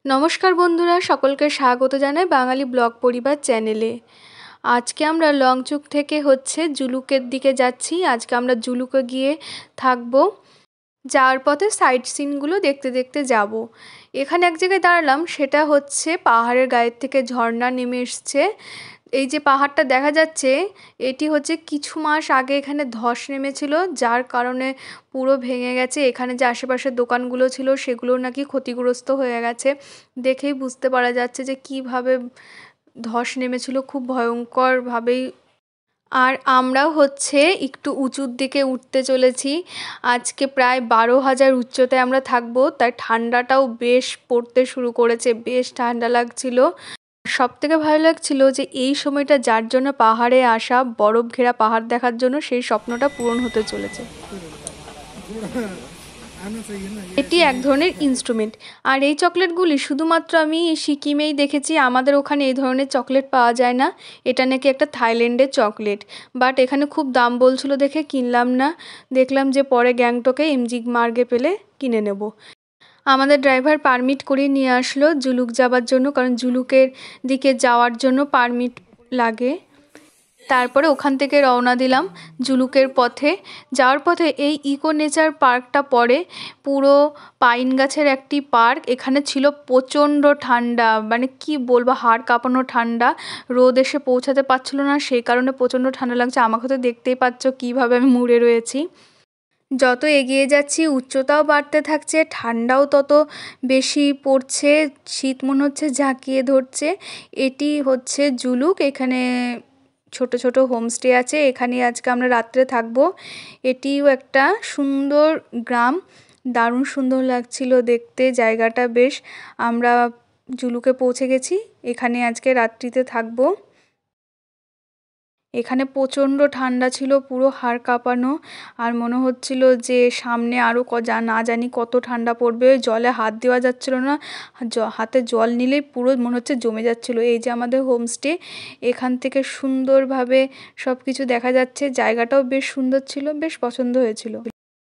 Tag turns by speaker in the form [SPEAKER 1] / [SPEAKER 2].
[SPEAKER 1] নমস্কার বন্ধুরা, সকলকে স্বাগত জানাই বাঙালি ব্লগ পরিবার চ্যানেলে। আজকে আমরা লংচুক থেকে জুলুকের দিকে যাচ্ছি। আজকে আমরা জুলুকে গিয়ে থাকবো। যাওয়ার পথে সাইট সিনগুলো দেখতে দেখতে যাব। এখানে এক জায়গায় দাঁড়ালাম, সেটা পাহাড়ের গায়ের থেকে ঝর্ণা নেমে এসছে। এই যে পাহাড়টা দেখা যাচ্ছে, এটি কিছু মাস আগে এখানে ধস নেমেছিল, যার কারণে পুরো ভেঙে গেছে। এখানে যে আশেপাশের দোকানগুলো ছিল সেগুলো নাকি ক্ষতিগ্রস্ত হয়ে গেছে। দেখেই বুঝতে পারা যাচ্ছে যে কিভাবে ধস নেমেছিল, খুব ভয়ঙ্করভাবেই। আর আমরাও একটু উঁচুর দিকে উঠতে চলেছি। আজকে প্রায় 12,000 উচ্চতায় আমরা থাকবো, তাই ঠান্ডাটাও বেশ পড়তে শুরু করেছে, বেশ ঠান্ডা লাগছিল। সবথেকে ভালো লাগছিল যে এই সময়টা যার জন্য পাহাড়ে আসা, বরফ ঘেরা পাহাড় দেখার জন্য, সেই স্বপ্নটা পূরণ হতে চলেছে। এটি এক ধরনের ইনস্ট্রুমেন্ট। আর এই চকলেটগুলি শুধুমাত্র আমি সিকিমেই দেখেছি, আমাদের ওখানে এই ধরনের চকলেট পাওয়া যায় না। এটা নাকি একটা থাইল্যান্ডের চকলেট, বাট এখানে খুব দাম বলছিল দেখে কিনলাম না। দেখলাম যে পরে গ্যাংটকে এমজি মার্গে পেলে কিনে নেব। আমাদের ড্রাইভার পারমিট করিয়ে নিয়ে আসলো জুলুক যাবার জন্য, কারণ জুলুকের দিকে যাওয়ার জন্য পারমিট লাগে। তারপরে ওখান থেকে রওনা দিলাম জুলুকের পথে। যাওয়ার পথে এই ইকো নেচার পার্কটা পড়ে, পুরো পাইন গাছের একটি পার্ক। এখানে ছিল প্রচণ্ড ঠান্ডা, মানে কি বলবো, হাড় কাঁপানো ঠান্ডা। রোদ এসে পৌঁছাতে পারছিল না, সেই কারণে প্রচণ্ড ঠান্ডা লাগছে। আমাকে তো দেখতেই পাচ্ছ কীভাবে আমি মুড়ে রয়েছি। যত এগিয়ে যাচ্ছি উচ্চতাও বাড়তে থাকছে, ঠান্ডাও তত বেশি পড়ছে, শীত মনে হচ্ছে ঝাঁকিয়ে ধরছে। এটি জুলুক। এখানে ছোট ছোট হোমস্টে আছে, এখানে আজকে আমরা রাত্রে থাকবো। এটিও একটা সুন্দর গ্রাম, দারুণ সুন্দর লাগছিল দেখতে জায়গাটা বেশ। আমরা জুলুকে পৌঁছে গেছি, এখানে আজকে রাত্রিতে থাকবো। এখানে প্রচণ্ড ঠান্ডা ছিল, পুরো হাড় কাঁপানো। আর মনে হচ্ছিল যে সামনে আরও না জানি কত ঠান্ডা পড়বে। জলে হাত দেওয়া যাচ্ছিল না, হাতে জল নিলেই পুরো মনে হচ্ছে জমে যাচ্ছিল। এই যে আমাদের হোমস্টে, এখান থেকে সুন্দরভাবে সব কিছু দেখা যাচ্ছে। জায়গাটাও বেশ সুন্দর ছিল, বেশ পছন্দ হয়েছিল।